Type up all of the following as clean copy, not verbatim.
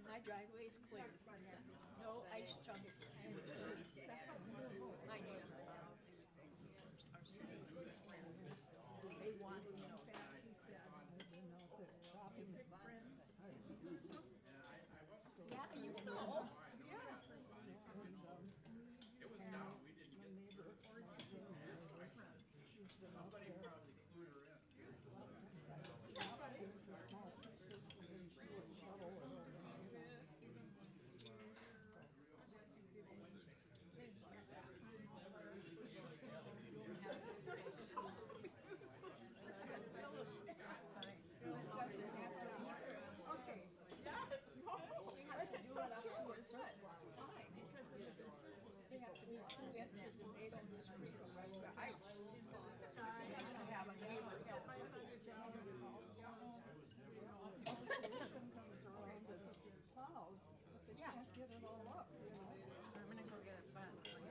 My driveway's clear. No ice chunks. My neighbor. They want, yeah, you know. Yeah. Okay. Yeah. No. It's so cute. Fine. They have to be 2 inches and they don't scream like the ice. I have to have a neighbor help me. Yeah. I'm gonna go get a bun for you.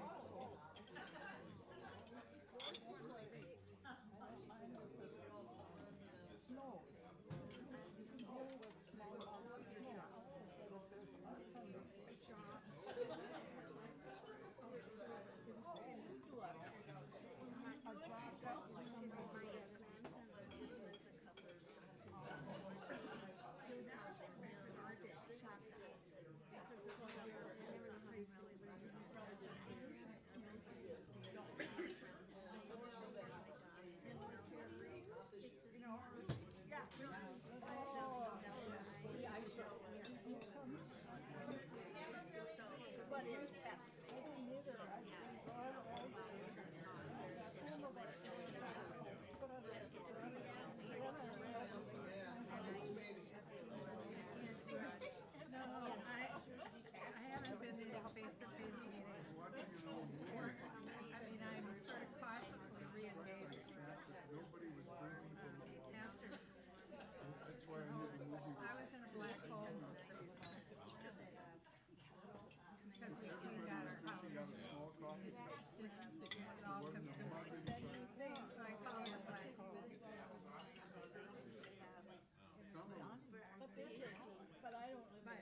But it's fascinating. No, I haven't been in a face-to-face meeting. I mean, I'm sort of cautiously re-engaged after. I was in a black hole most of the time. Because we cleaned out our house. It's all consuming. So I call it a black hole. But I don't live But,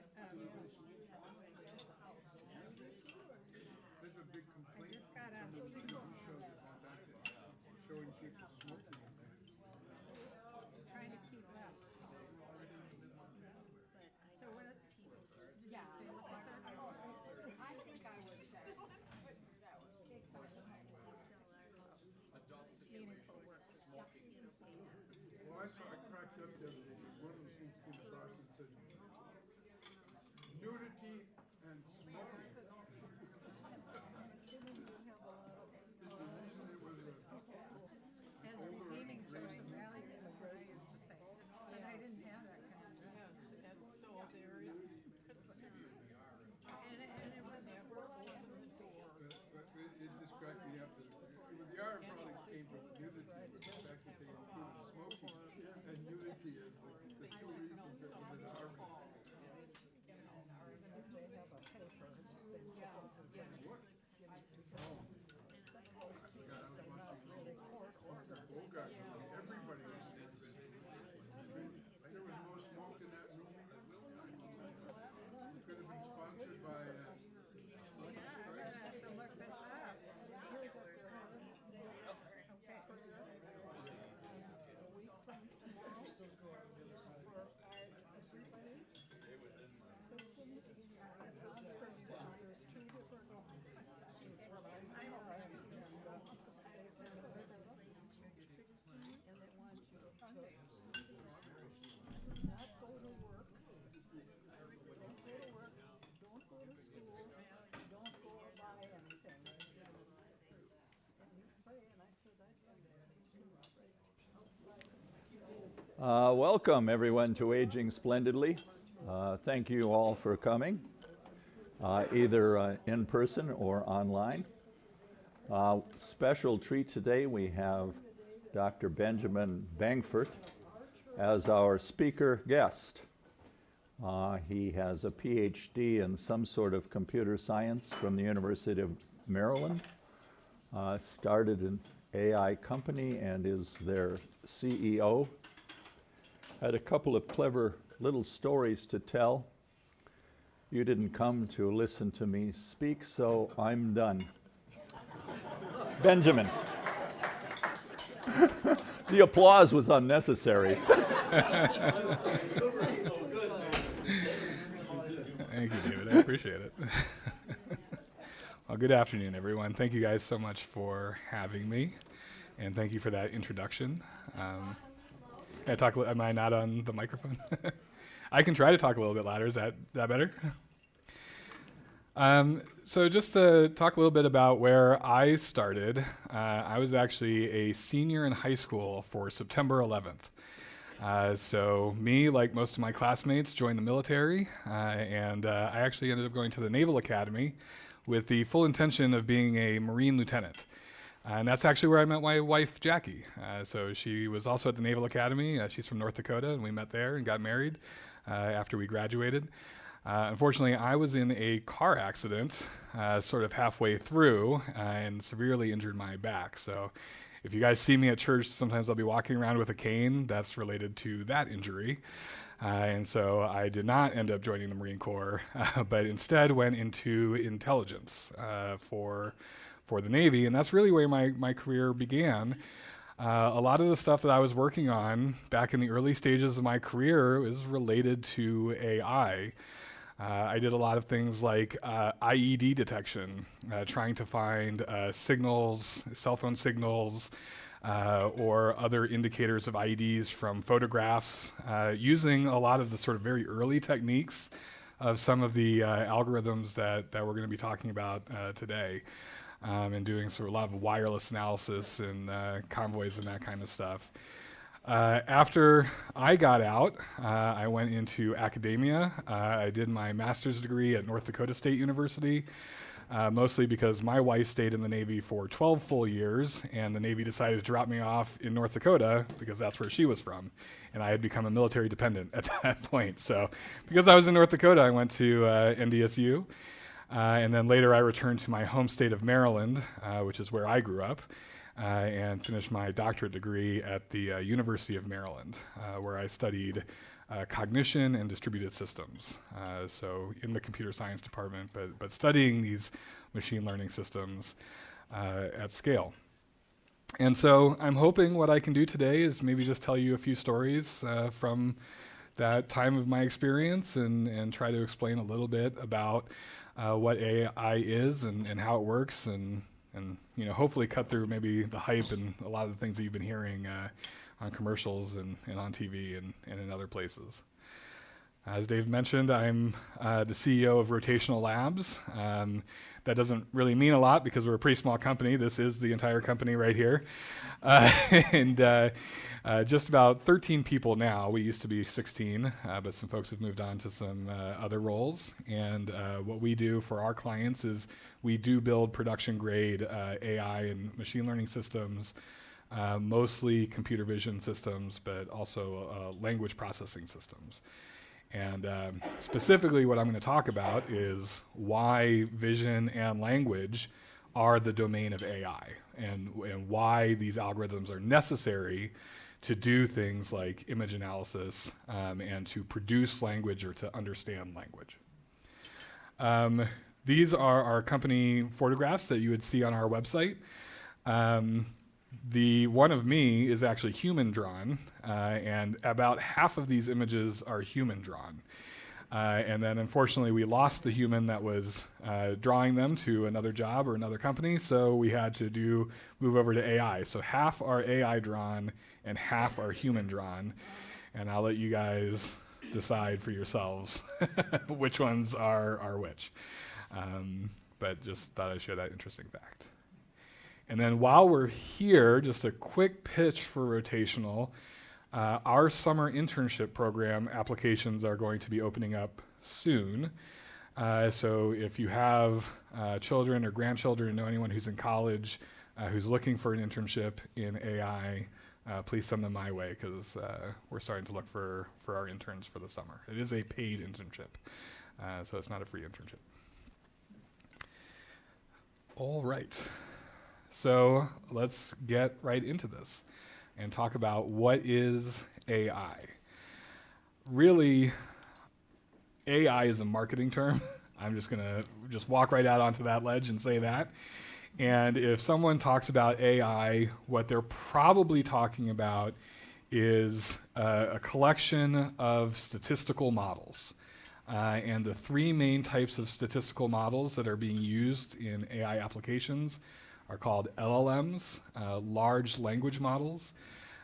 There's a big I complaint. just got a, Showing people smoking in there. trying to keep up. So what, Yeah. they look like I think I would say meaningful work. Well, I cracked up the other day. One of the things came across and said, nudity and smoking. It was As a redeeming social value, is what I used to say. But I didn't have that kind of job. And it was it just cracked me up. The R probably came from nudity, the fact that they included smoking and nudity as the two reasons that was an R. What? Oh God, everybody was smoking. There was more smoke in that room. It could have been sponsored by have to look this up. Not go to work. Don't go to work. Don't go to school. Don't go buy anything. And you pray, and I said, Welcome, everyone, to Aging Splendidly. Thank you all for coming, either in person or online. Special treat today, we have Dr. Benjamin Bengfort as our speaker guest. He has a PhD in some sort of computer science from the University of Maryland, started an AI company and is their CEO. Had a couple of clever little stories to tell. You didn't come to listen to me speak, so I'm done. Benjamin. The applause was unnecessary. Thank you, David. I appreciate it. Well, good afternoon, everyone. Thank you guys so much for having me, and thank you for that introduction. Can I talk? Am I not on the microphone? I can try to talk a little bit louder. Is that better? So just to talk a little bit about where I started, I was actually a senior in high school for September 11th. So me, like most of my classmates, joined the military, and I actually ended up going to the Naval Academy with the full intention of being a Marine lieutenant. And that's actually where I met my wife, Jackie. So she was also at the Naval Academy. She's from North Dakota, and we met there and got married after we graduated. Unfortunately, I was in a car accident sort of halfway through and severely injured my back. So if you guys see me at church, sometimes I'll be walking around with a cane. That's related to that injury. And so I did not end up joining the Marine Corps, but instead went into intelligence for the Navy. And that's really where my career began. A lot of the stuff that I was working on back in the early stages of my career is related to AI. I did a lot of things like IED detection, trying to find signals, cell phone signals, or other indicators of IEDs from photographs, using a lot of the sort of very early techniques of some of the algorithms that we're going to be talking about today, and doing sort of a lot of wireless analysis and convoys and that kind of stuff. After I got out, I went into academia. I did my master's degree at North Dakota State University, mostly because my wife stayed in the Navy for 12 full years, and the Navy decided to drop me off in North Dakota because that's where she was from, and I had become a military dependent at that point. So because I was in North Dakota, I went to NDSU, and then later I returned to my home state of Maryland, which is where I grew up. And finished my doctorate degree at the University of Maryland, where I studied cognition and distributed systems. So in the computer science department, but studying these machine learning systems at scale. And so I'm hoping what I can do today is maybe just tell you a few stories from that time of my experience and try to explain a little bit about what AI is and how it works and hopefully cut through maybe the hype and a lot of the things that you've been hearing on commercials and on TV and in other places. As Dave mentioned, I'm the CEO of Rotational Labs. That doesn't really mean a lot because we're a pretty small company. This is the entire company right here. And just about 13 people now. We used to be 16, but some folks have moved on to some other roles. And what we do for our clients is we do build production-grade AI and machine learning systems, mostly computer vision systems, but also language processing systems. And specifically what I'm going to talk about is why vision and language are the domain of AI and why these algorithms are necessary to do things like image analysis and to produce language or to understand language. These are our company photographs that you would see on our website. The one of me is actually human drawn, and about half of these images are human drawn. And then unfortunately we lost the human that was drawing them to another job or another company, so we had to move over to AI. So half are AI drawn and half are human drawn, and I'll let you guys decide for yourselves which ones are which. But just thought I'd share that interesting fact. And then while we're here, just a quick pitch for Rotational. Our summer internship program applications are going to be opening up soon. So if you have children or grandchildren, know anyone who's in college who's looking for an internship in AI, please send them my way because we're starting to look for our interns for the summer. It is a paid internship, so it's not a free internship. All right. So let's get right into this and talk about what is AI. Really, AI is a marketing term. I'm just going to just walk right out onto that ledge and say that. And if someone talks about AI, what they're probably talking about is a collection of statistical models. And the three main types of statistical models that are being used in AI applications are called LLMs, large language models,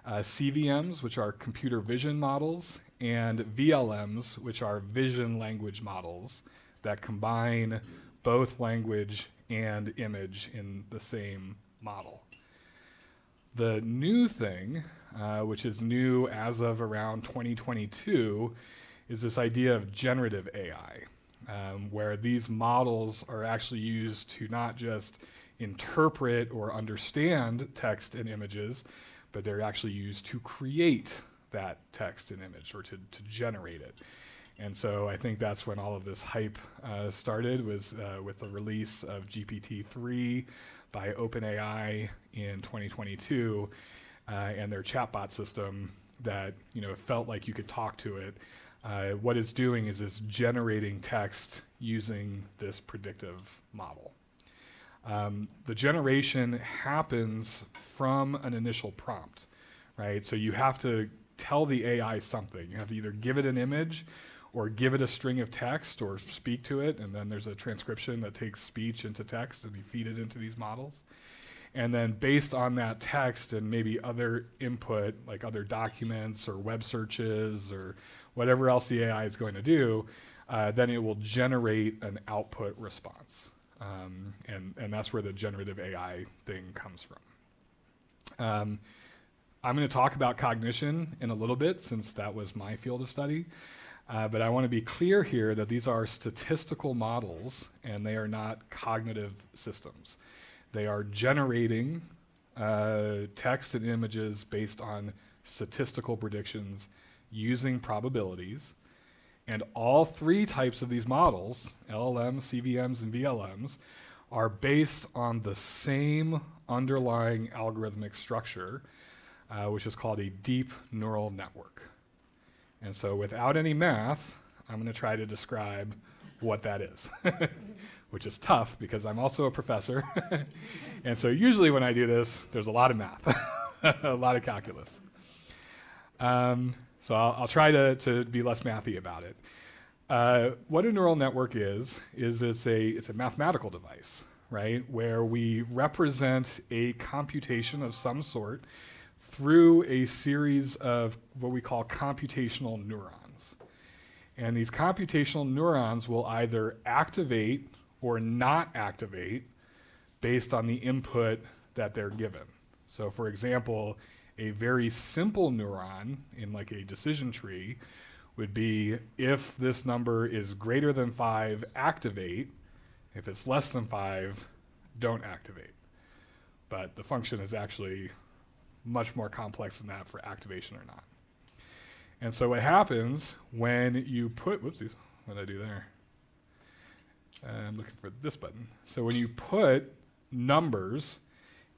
CVMs, which are computer vision models, and VLMs, which are vision language models that combine both language and image in the same model. The new thing, which is new as of around 2022, is this idea of generative AI, where these models are actually used to not just interpret or understand text and images, but they're actually used to create that text and image, or to generate it. And so I think that's when all of this hype started, was with the release of GPT-3 by OpenAI in 2022, and their chatbot system that felt like you could talk to it. What it's doing is it's generating text using this predictive model. The generation happens from an initial prompt, right? So you have to tell the AI something. You have to either give it an image or give it a string of text or speak to it, and then there's a transcription that takes speech into text and you feed it into these models. And then based on that text and maybe other input, like other documents or web searches or whatever else the AI is going to do, then it will generate an output response. And that's where the generative AI thing comes from. I'm going to talk about cognition in a little bit, since that was my field of study. But I want to be clear here that these are statistical models, and they are not cognitive systems. They are generating text and images based on statistical predictions using probabilities. And all three types of these models, LLMs, CVMs, and VLMs, are based on the same underlying algorithmic structure, which is called a deep neural network. And so without any math, I'm going to try to describe what that is, which is tough because I'm also a professor. And so usually when I do this, there's a lot of math, a lot of calculus. So I'll try to be less mathy about it. What a neural network is it's a mathematical device, right? Where we represent a computation of some sort through a series of what we call computational neurons. And these computational neurons will either activate or not activate based on the input that they're given. So for example, a very simple neuron in like a decision tree would be, if this number is greater than 5, activate. If it's less than 5, don't activate. But the function is actually much more complex than that for activation or not. And so what happens when you put, whoopsies, what did I do there? I'm looking for this button. So when you put numbers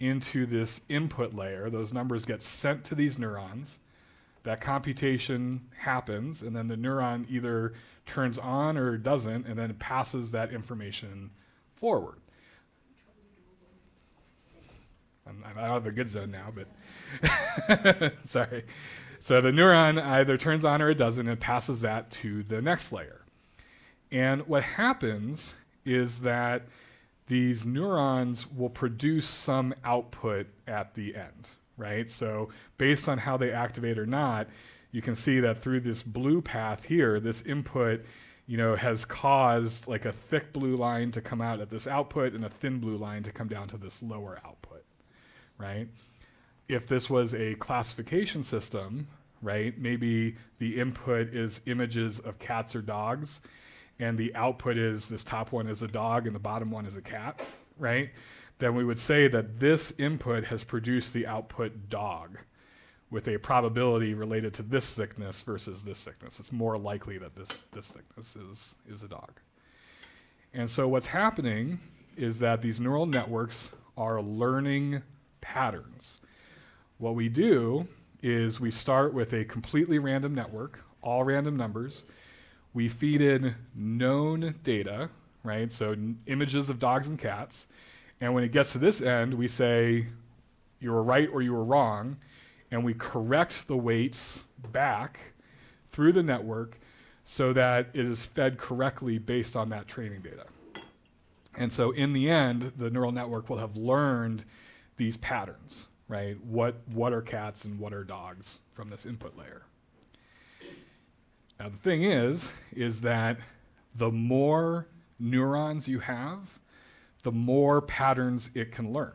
into this input layer, those numbers get sent to these neurons, that computation happens, and then the neuron either turns on or doesn't, and then it passes that information forward. I'm out of the good zone now, but sorry. So the neuron either turns on or it doesn't, and passes that to the next layer. And what happens is that these neurons will produce some output at the end, right? So based on how they activate or not, you can see that through this blue path here, this input, has caused like a thick blue line to come out at this output and a thin blue line to come down to this lower output, right? If this was a classification system, right, maybe the input is images of cats or dogs, and the output is this top one is a dog and the bottom one is a cat, right? Then we would say that this input has produced the output dog with a probability related to this thickness versus this thickness. It's more likely that this thickness is a dog. And so what's happening is that these neural networks are learning patterns. What we do is we start with a completely random network, all random numbers. we feed in known data, right? So images of dogs and cats. And when it gets to this end, we say, you were right or you were wrong, and we correct the weights back through the network so that it is fed correctly based on that training data. And so in the end, the neural network will have learned these patterns, right? What are cats and what are dogs from this input layer. Now the thing is that the more neurons you have, the more patterns it can learn.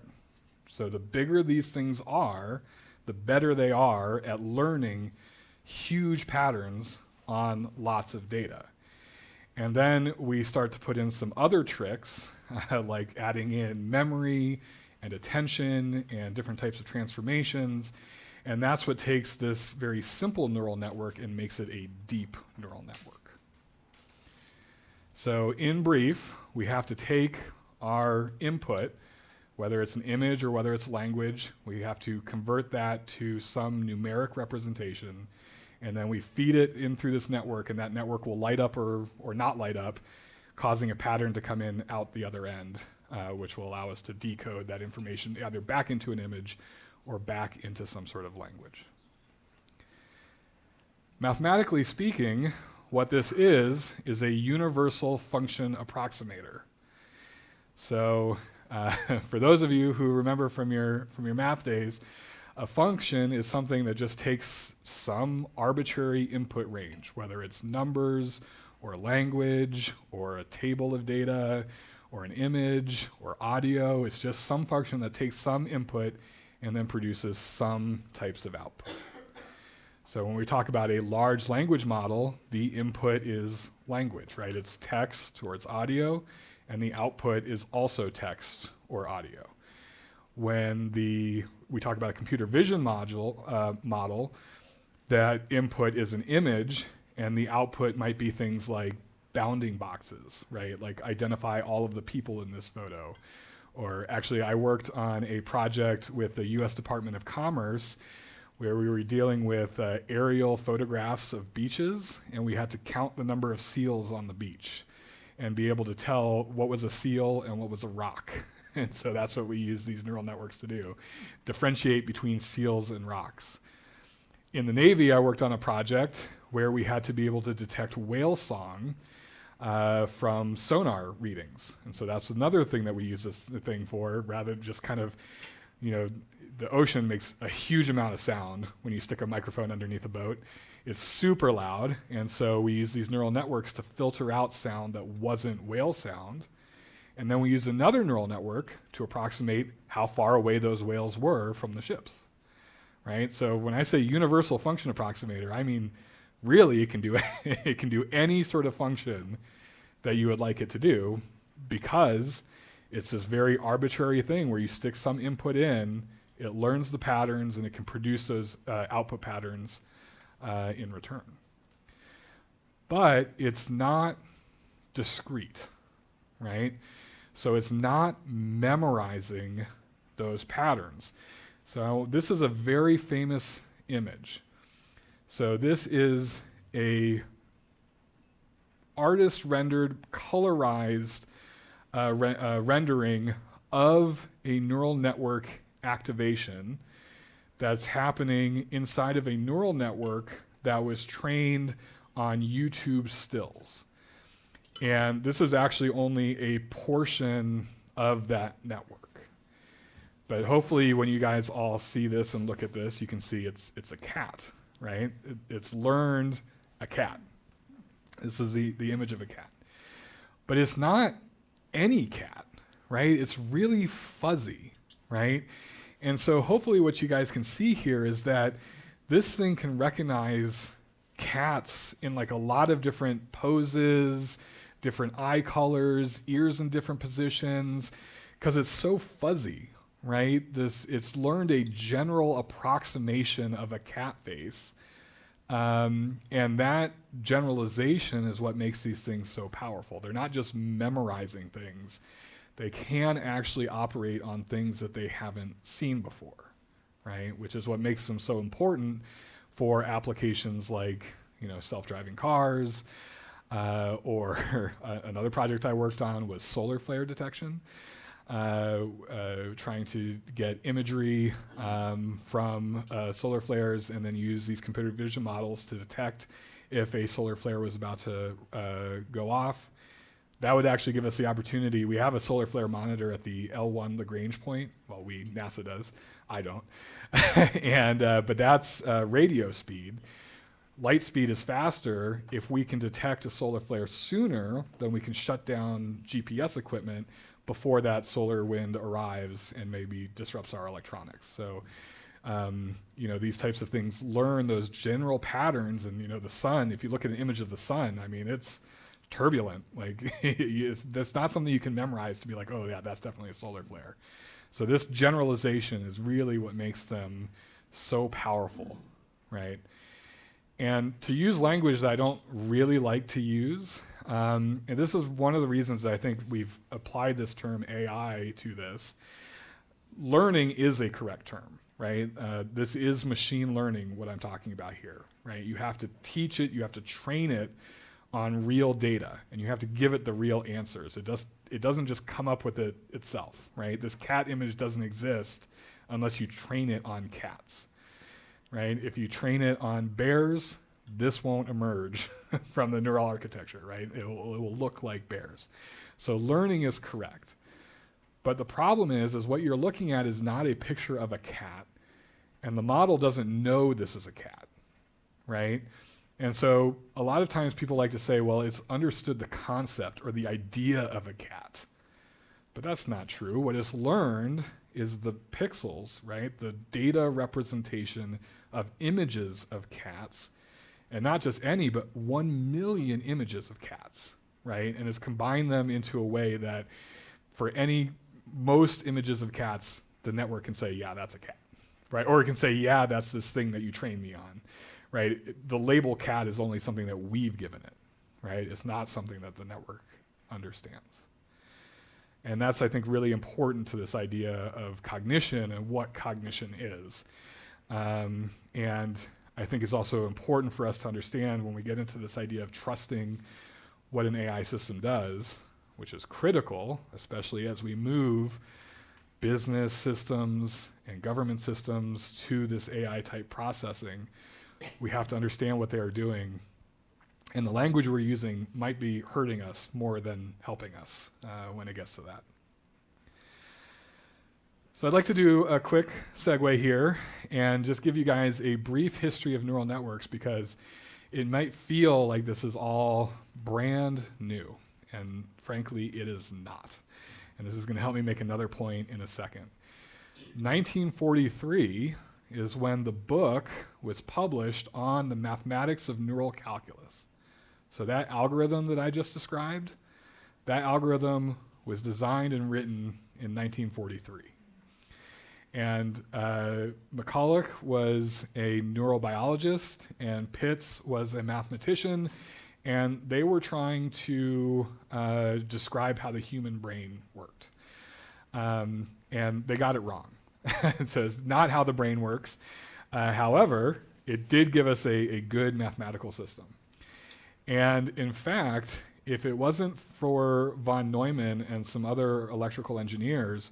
So the bigger these things are, the better they are at learning huge patterns on lots of data. And then we start to put in some other tricks, like adding in memory and attention and different types of transformations. And that's what takes this very simple neural network and makes it a deep neural network. So in brief, we have to take our input, whether it's an image or whether it's language, we have to convert that to some numeric representation, and then we feed it in through this network, and that network will light up or not light up, causing a pattern to come in out the other end, which will allow us to decode that information either back into an image or back into some sort of language. Mathematically speaking, what this is a universal function approximator. So for those of you who remember from your math days, a function is something that just takes some arbitrary input range, whether it's numbers or language or a table of data or an image or audio. It's just some function that takes some input and then produces some types of output. So when we talk about a large language model, the input is language, right? It's text or it's audio, and the output is also text or audio. When we talk about a computer vision model, that input is an image, and the output might be things like bounding boxes, right? Like identify all of the people in this photo. Or actually, I worked on a project with the US Department of Commerce where we were dealing with aerial photographs of beaches, and we had to count the number of seals on the beach and be able to tell what was a seal and what was a rock. And so that's what we use these neural networks to do, differentiate between seals and rocks. In the Navy, I worked on a project where we had to be able to detect whale song from sonar readings. And so that's another thing that we use this thing for, rather than just kind of, the ocean makes a huge amount of sound when you stick a microphone underneath a boat. It's super loud, and so we use these neural networks to filter out sound that wasn't whale sound. And then we use another neural network to approximate how far away those whales were from the ships, right? So when I say universal function approximator, I mean really it can do any sort of function that you would like it to do, because it's this very arbitrary thing where you stick some input in, it learns the patterns, and it can produce those output patterns in return. But it's not discrete, right? So it's not memorizing those patterns. So this is a very famous image. So this is a artist-rendered, colorized rendering of a neural network activation that's happening inside of a neural network that was trained on YouTube stills. And this is actually only a portion of that network. But hopefully when you guys all see this and look at this, you can see it's a cat, right? It's learned a cat. This is the image of a cat. But it's not any cat, right? It's really fuzzy, right? And so hopefully what you guys can see here is that this thing can recognize cats in like a lot of different poses, different eye colors, ears in different positions, because it's so fuzzy, right? It's learned a general approximation of a cat face. And that generalization is what makes these things so powerful. They're not just memorizing things. They can actually operate on things that they haven't seen before, right? Which is what makes them so important for applications like, self-driving cars, Or another project I worked on was solar flare detection, trying to get imagery from solar flares and then use these computer vision models to detect if a solar flare was about to go off. That would actually give us the opportunity. We have a solar flare monitor at the L1 Lagrange point. Well, NASA does. I don't. But that's radio speed. Light speed is faster. If we can detect a solar flare sooner, then we can shut down GPS equipment before that solar wind arrives and maybe disrupts our electronics. So, these types of things learn those general patterns. And, the sun, if you look at an image of the sun, I mean, it's turbulent. Like, that's not something you can memorize to be like, oh yeah, that's definitely a solar flare. So this generalization is really what makes them so powerful, right? And to use language that I don't really like to use, and this is one of the reasons that I think we've applied this term AI to this. Learning is a correct term, right? This is machine learning, what I'm talking about here, right? You have to teach it, you have to train it on real data, and you have to give it the real answers. It doesn't just come up with it itself, right? This cat image doesn't exist unless you train it on cats. Right? If you train it on bears, this won't emerge from the neural architecture, right? It will look like bears. So learning is correct. But the problem is what you're looking at is not a picture of a cat, and the model doesn't know this is a cat, right? And so a lot of times people like to say, well, it's understood the concept or the idea of a cat. But that's not true. What it's learned is the pixels, right? The data representation of images of cats, and not just any, but 1 million images of cats, right? And it's combined them into a way that for most images of cats, the network can say, yeah, that's a cat, right? Or it can say, yeah, that's this thing that you trained me on, right? The label cat is only something that we've given it, right? It's not something that the network understands. And that's, I think, really important to this idea of cognition and what cognition is. And I think it's also important for us to understand when we get into this idea of trusting what an AI system does, which is critical, especially as we move business systems and government systems to this AI-type processing. We have to understand what they are doing. And the language we're using might be hurting us more than helping us when it gets to that. So I'd like to do a quick segue here and just give you guys a brief history of neural networks, because it might feel like this is all brand new, and frankly, it is not. And this is going to help me make another point in a second. 1943 is when the book was published on the mathematics of neural calculus. So that algorithm that I just described, that algorithm was designed and written in 1943. And McCulloch was a neurobiologist, and Pitts was a mathematician, and they were trying to describe how the human brain worked. And they got it wrong. So it's not how the brain works. However, it did give us a good mathematical system. And in fact, if it wasn't for von Neumann and some other electrical engineers,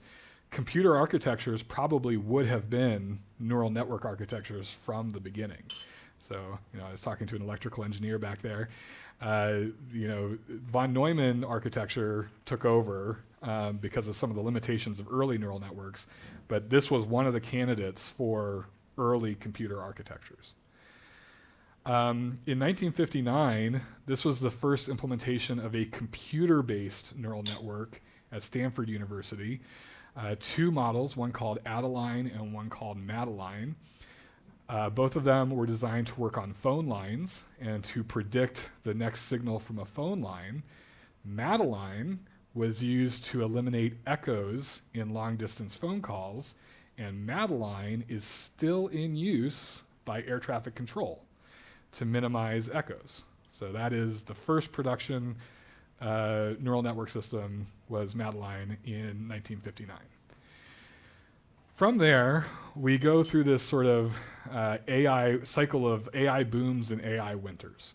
computer architectures probably would have been neural network architectures from the beginning. So, I was talking to an electrical engineer back there. Von Neumann architecture took over because of some of the limitations of early neural networks, but this was one of the candidates for early computer architectures. In 1959, this was the first implementation of a computer-based neural network at Stanford University. Two models, one called Adeline and one called Madeline. Both of them were designed to work on phone lines and to predict the next signal from a phone line. Madeline was used to eliminate echoes in long-distance phone calls, and Madeline is still in use by air traffic control to minimize echoes. So that is the first production neural network system was Madeline in 1959. From there, we go through this sort of AI cycle of AI booms and AI winters.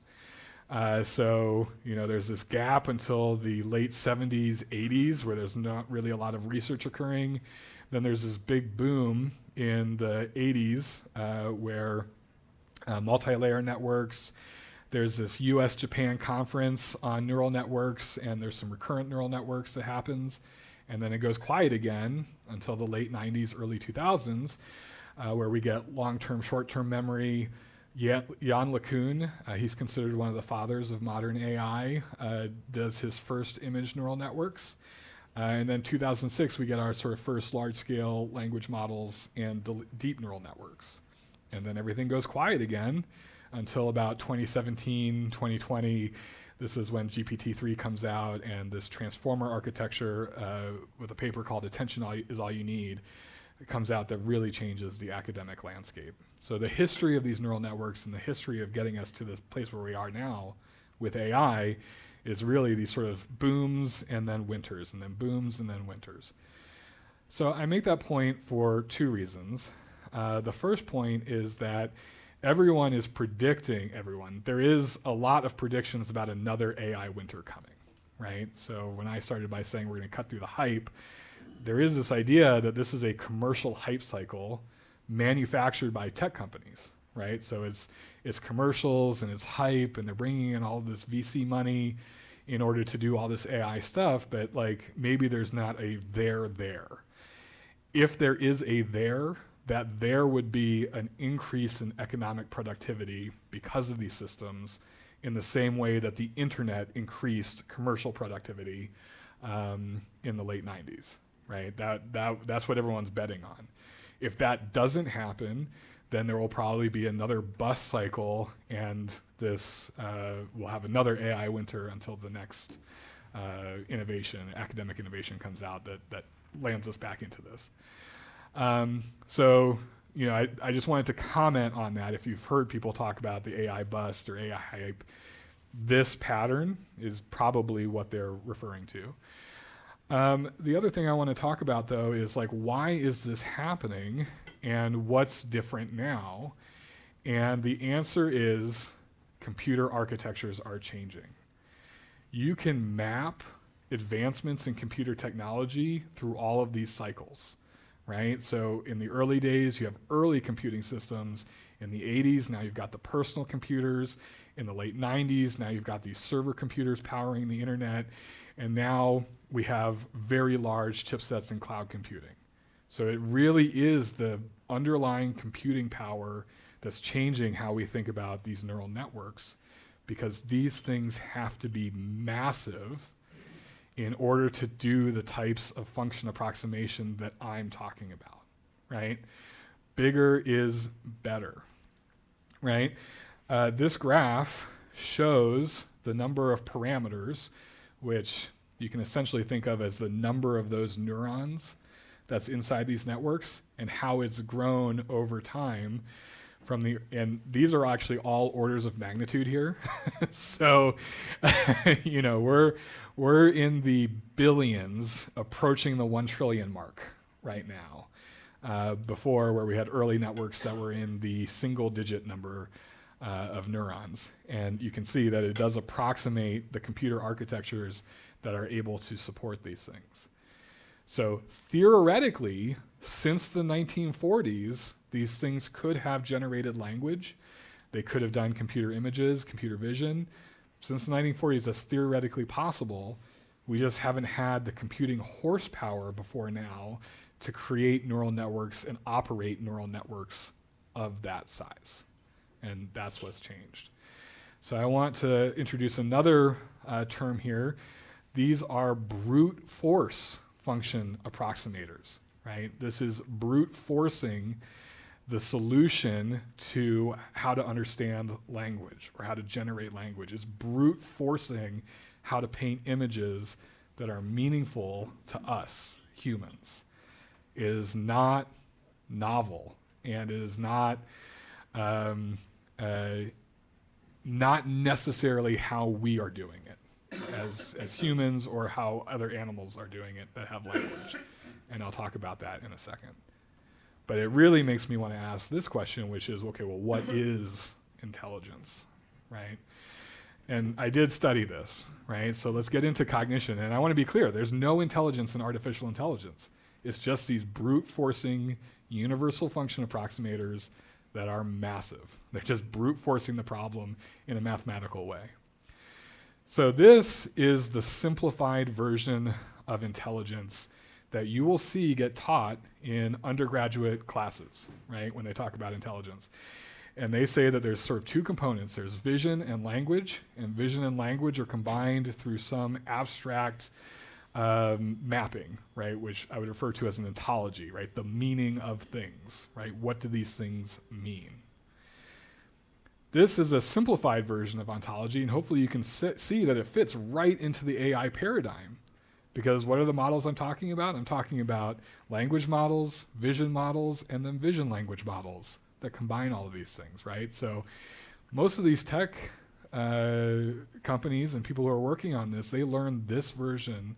So, there's this gap until the late 70s, 80s, where there's not really a lot of research occurring. Then there's this big boom in the 80s where multi-layer networks, there's this US-Japan conference on neural networks, and there's some recurrent neural networks that happens. And then it goes quiet again until the late 90s, early 2000s, where we get long-term, short-term memory. Jan LeCun, he's considered one of the fathers of modern AI, does his first image neural networks. And then 2006, we get our sort of first large-scale language models and deep neural networks. And then everything goes quiet again until about 2017, 2020. This is when GPT-3 comes out, and this transformer architecture with a paper called Attention is All You Need, it comes out that really changes the academic landscape. So the history of these neural networks and the history of getting us to the place where we are now with AI is really these sort of booms and then winters, and then booms and then winters. So I make that point for two reasons. The first point is that everyone is predicting, there is a lot of predictions about another AI winter coming, right? So when I started by saying we're going to cut through the hype, there is this idea that this is a commercial hype cycle manufactured by tech companies, right? So it's commercials and it's hype, and they're bringing in all this VC money in order to do all this AI stuff, but like maybe there's not a there. If there is a that there would be an increase in economic productivity because of these systems in the same way that the internet increased commercial productivity in the late 90s, right? That's what everyone's betting on. If that doesn't happen, then there will probably be another bust cycle, and this we'll have another AI winter until the next academic innovation comes out that lands us back into this. So, I just wanted to comment on that. If you've heard people talk about the AI bust or AI hype, this pattern is probably what they're referring to. The other thing I want to talk about, though, is like, why is this happening and what's different now? And the answer is computer architectures are changing. You can map advancements in computer technology through all of these cycles, right? So in the early days, you have early computing systems. In the 80s, now you've got the personal computers. In the late 90s, now you've got these server computers powering the internet. And now we have very large chipsets in cloud computing. So it really is the underlying computing power that's changing how we think about these neural networks, because these things have to be massive in order to do the types of function approximation that I'm talking about, right? Bigger is better, right? This graph shows the number of parameters, which you can essentially think of as the number of those neurons that's inside these networks, and how it's grown over time and these are actually all orders of magnitude here. So, we're in the billions, approaching the 1 trillion mark right now. Before, where we had early networks that were in the single digit number of neurons. And you can see that it does approximate the computer architectures that are able to support these things. So theoretically, since the 1940s, these things could have generated language. They could have done computer images, computer vision. Since the 1940s, that's theoretically possible. We just haven't had the computing horsepower before now to create neural networks and operate neural networks of that size. And that's what's changed. So I want to introduce another term here. These are brute force function approximators, right? This is brute forcing the solution to how to understand language or how to generate language. It's brute forcing how to paint images that are meaningful to us, humans. It is not novel, and it is not necessarily how we are doing it as humans, or how other animals are doing it that have language. And I'll talk about that in a second. But it really makes me want to ask this question, which is, okay, well, what is intelligence, right? And I did study this, right? So let's get into cognition. And I want to be clear, there's no intelligence in artificial intelligence. It's just these brute forcing universal function approximators that are massive. They're just brute forcing the problem in a mathematical way. So this is the simplified version of intelligence that you will see get taught in undergraduate classes, right, when they talk about intelligence. And they say that there's sort of two components. There's vision and language are combined through some abstract mapping, right, which I would refer to as an ontology, right, the meaning of things, right, what do these things mean? This is a simplified version of ontology, and hopefully you can see that it fits right into the AI paradigm. Because what are the models I'm talking about? I'm talking about language models, vision models, and then vision language models that combine all of these things, right? So most of these tech companies and people who are working on this, they learn this version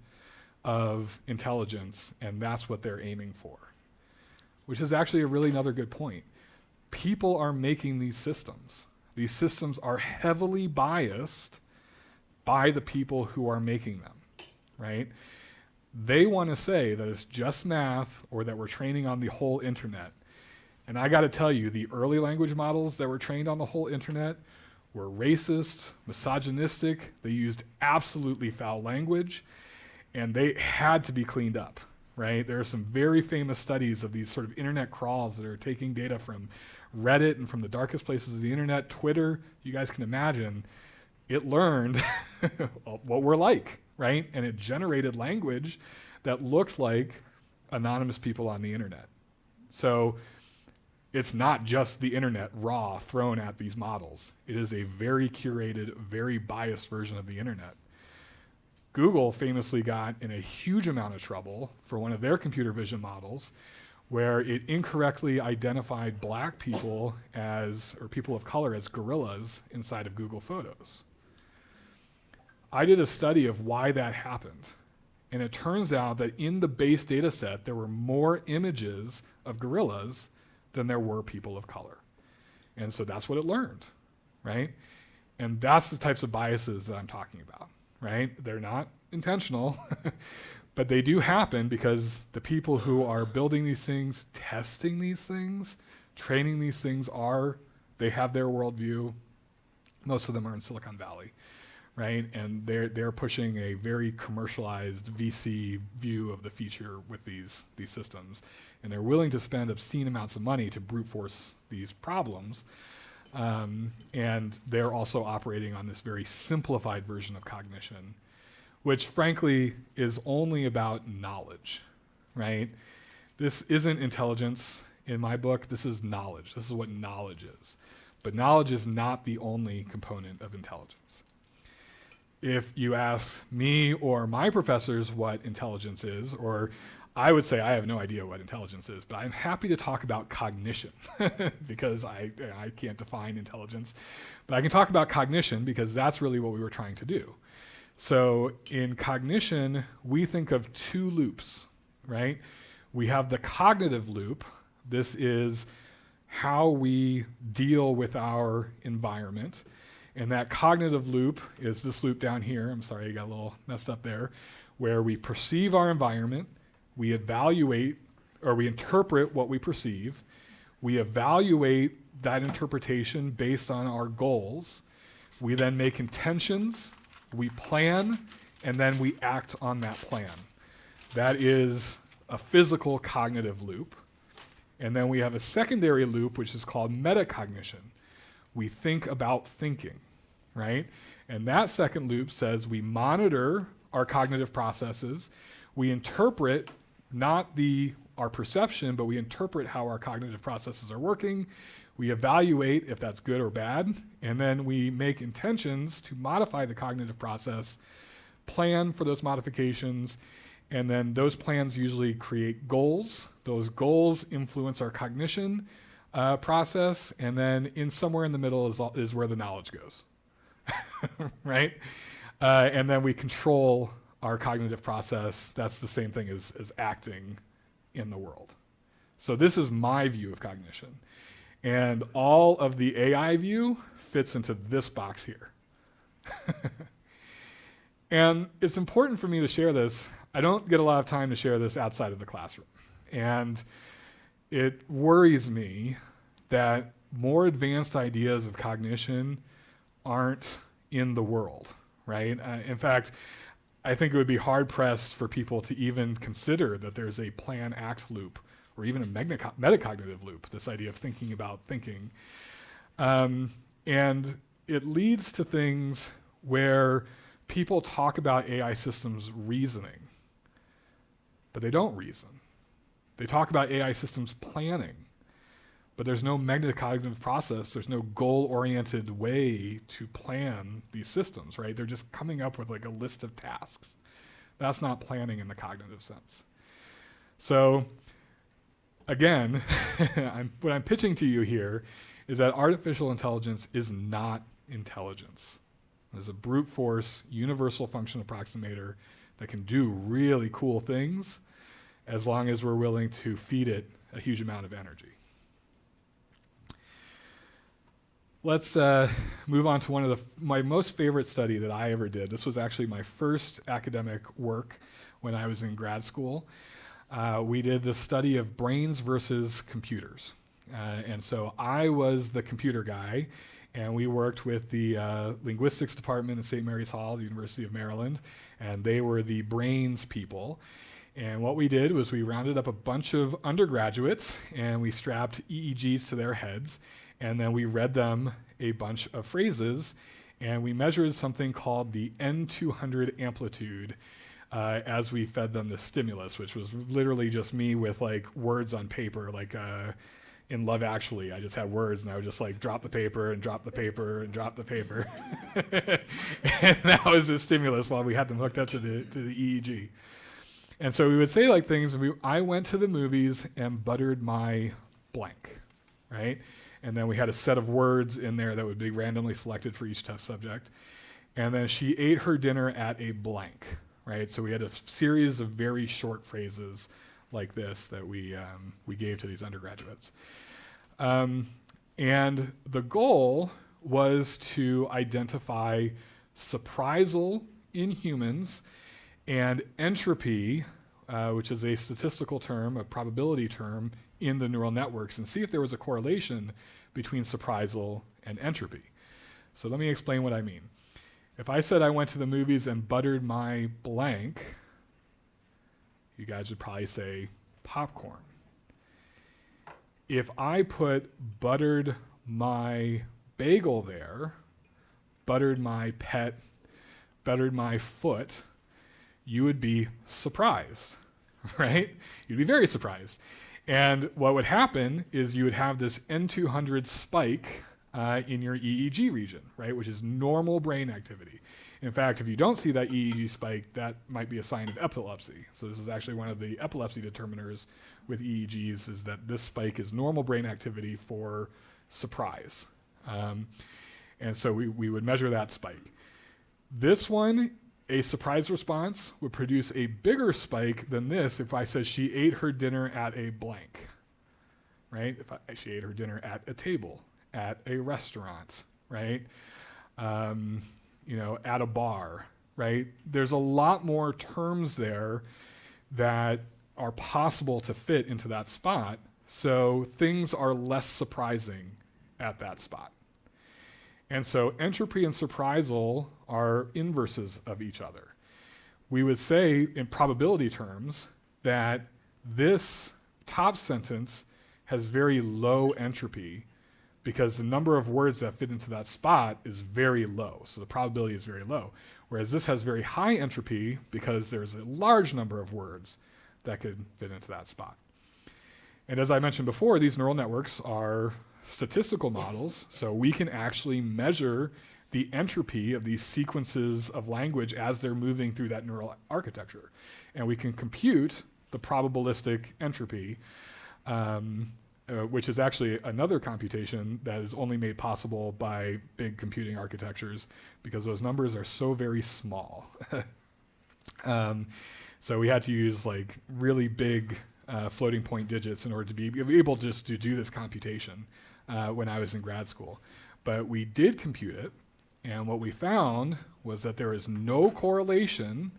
of intelligence, and that's what they're aiming for, which is actually a really another good point. People are making these systems. These systems are heavily biased by the people who are making them, right? They want to say that it's just math or that we're training on the whole internet. And I got to tell you, the early language models that were trained on the whole internet were racist, misogynistic, they used absolutely foul language, and they had to be cleaned up, right? There are some very famous studies of these sort of internet crawls that are taking data from Reddit and from the darkest places of the internet, Twitter. You guys can imagine, it learned what we're like, right? And it generated language that looked like anonymous people on the internet. So it's not just the internet raw thrown at these models. It is a very curated, very biased version of the internet. Google famously got in a huge amount of trouble for one of their computer vision models where it incorrectly identified black people as, or people of color as gorillas inside of Google Photos. I did a study of why that happened. And it turns out that in the base data set, there were more images of gorillas than there were people of color. And so that's what it learned, right? And that's the types of biases that I'm talking about, right? They're not intentional, but they do happen because the people who are building these things, testing these things, training these things they have their worldview. Most of them are in Silicon Valley, right? And they're pushing a very commercialized VC view of the future with these systems. And they're willing to spend obscene amounts of money to brute force these problems. And they're also operating on this very simplified version of cognition, which frankly is only about knowledge, right? This isn't intelligence in my book, this is knowledge. This is what knowledge is. But knowledge is not the only component of intelligence. If you ask me or my professors what intelligence is, or I would say I have no idea what intelligence is, but I'm happy to talk about cognition because I can't define intelligence. But I can talk about cognition because that's really what we were trying to do. So in cognition, we think of two loops, right? We have the cognitive loop. This is how we deal with our environment. And that cognitive loop is this loop down here. I'm sorry, I got a little messed up there, where we perceive our environment, we evaluate, or we interpret what we perceive, we evaluate that interpretation based on our goals, we then make intentions, we plan, and then we act on that plan. That is a physical cognitive loop. And then we have a secondary loop, which is called metacognition. We think about thinking, right? And that second loop says we monitor our cognitive processes, we interpret not our perception, but we interpret how our cognitive processes are working, we evaluate if that's good or bad, and then we make intentions to modify the cognitive process, plan for those modifications, and then those plans usually create goals. Those goals influence our cognition process, and then somewhere in the middle is where the knowledge goes, right? And then we control our cognitive process. That's the same thing as acting in the world. So this is my view of cognition. And all of the AI view fits into this box here. And it's important for me to share this. I don't get a lot of time to share this outside of the classroom. And it worries me that more advanced ideas of cognition aren't in the world, right? In fact, I think it would be hard-pressed for people to even consider that there's a plan-act loop or even a metacognitive loop, this idea of thinking about thinking. And it leads to things where people talk about AI systems reasoning, but they don't reason. They talk about AI systems planning, but there's no metacognitive process, there's no goal-oriented way to plan these systems, right? They're just coming up with like a list of tasks. That's not planning in the cognitive sense. So again, what I'm pitching to you here is that artificial intelligence is not intelligence. It's a brute force, universal function approximator that can do really cool things as long as we're willing to feed it a huge amount of energy. Let's move on to one of my most favorite study that I ever did. This was actually my first academic work when I was in grad school. We did the study of brains versus computers. And so I was the computer guy, and we worked with the linguistics department at St. Mary's Hall, the University of Maryland, and they were the brains people. And what we did was we rounded up a bunch of undergraduates, and we strapped EEGs to their heads, and then we read them a bunch of phrases, and we measured something called the N200 amplitude as we fed them the stimulus, which was literally just me with like words on paper, like in Love Actually, I just had words, and I would just like drop the paper and drop the paper and drop the paper. And that was the stimulus while we had them hooked up to the EEG. And so we would say like things, I went to the movies and buttered my blank, right? And then we had a set of words in there that would be randomly selected for each test subject. And then she ate her dinner at a blank, right? So we had a series of very short phrases like this that we gave to these undergraduates. And the goal was to identify surprisal in humans and entropy, which is a statistical term, a probability term, in the neural networks, and see if there was a correlation between surprisal and entropy. So let me explain what I mean. If I said I went to the movies and buttered my blank, you guys would probably say popcorn. If I put buttered my bagel there, buttered my pet, buttered my foot, you would be surprised, right? You'd be very surprised. And what would happen is you would have this N200 spike in your EEG region, right, which is normal brain activity. In fact, if you don't see that EEG spike, that might be a sign of epilepsy. So this is actually one of the epilepsy determiners with EEGs, is that this spike is normal brain activity for surprise. And so we would measure that spike. This one, a surprise response would produce a bigger spike than this if I said she ate her dinner at a blank, right? If she ate her dinner at a table, at a restaurant, right? At a bar, right? There's a lot more terms there that are possible to fit into that spot, so things are less surprising at that spot. And so entropy and surprisal are inverses of each other. We would say in probability terms that this top sentence has very low entropy because the number of words that fit into that spot is very low. So the probability is very low. Whereas this has very high entropy because there's a large number of words that could fit into that spot. And as I mentioned before, these neural networks are statistical models, so we can actually measure the entropy of these sequences of language as they're moving through that neural architecture. And we can compute the probabilistic entropy, which is actually another computation that is only made possible by big computing architectures because those numbers are so very small. So we had to use like really big floating point digits in order to be able just to do this computation when I was in grad school. But we did compute it, And what we found was that there is no correlation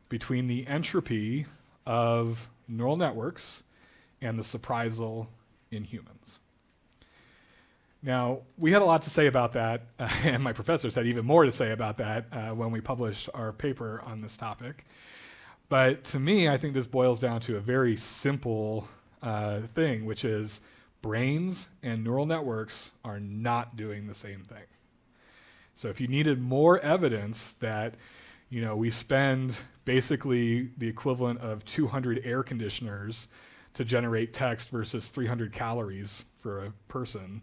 between the entropy of neural networks and the surprisal in humans. Now, we had a lot to say about that, and my professors had even more to say about that when we published our paper on this topic. But to me, I think this boils down to a very simple thing, which is brains and neural networks are not doing the same thing. So if you needed more evidence that, we spend basically the equivalent of 200 air conditioners to generate text versus 300 calories for a person,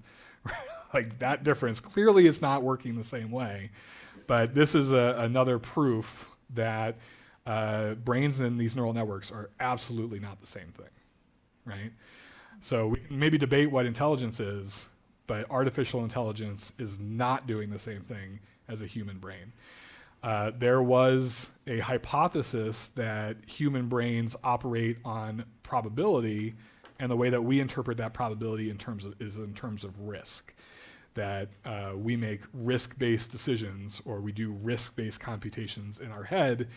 like that difference clearly is not working the same way. But this is another proof that brains and these neural networks are absolutely not the same thing, right? So we can maybe debate what intelligence is, but artificial intelligence is not doing the same thing as a human brain. There was a hypothesis that human brains operate on probability, and the way that we interpret that probability is in terms of risk. That we make risk-based decisions, or we do risk-based computations in our head,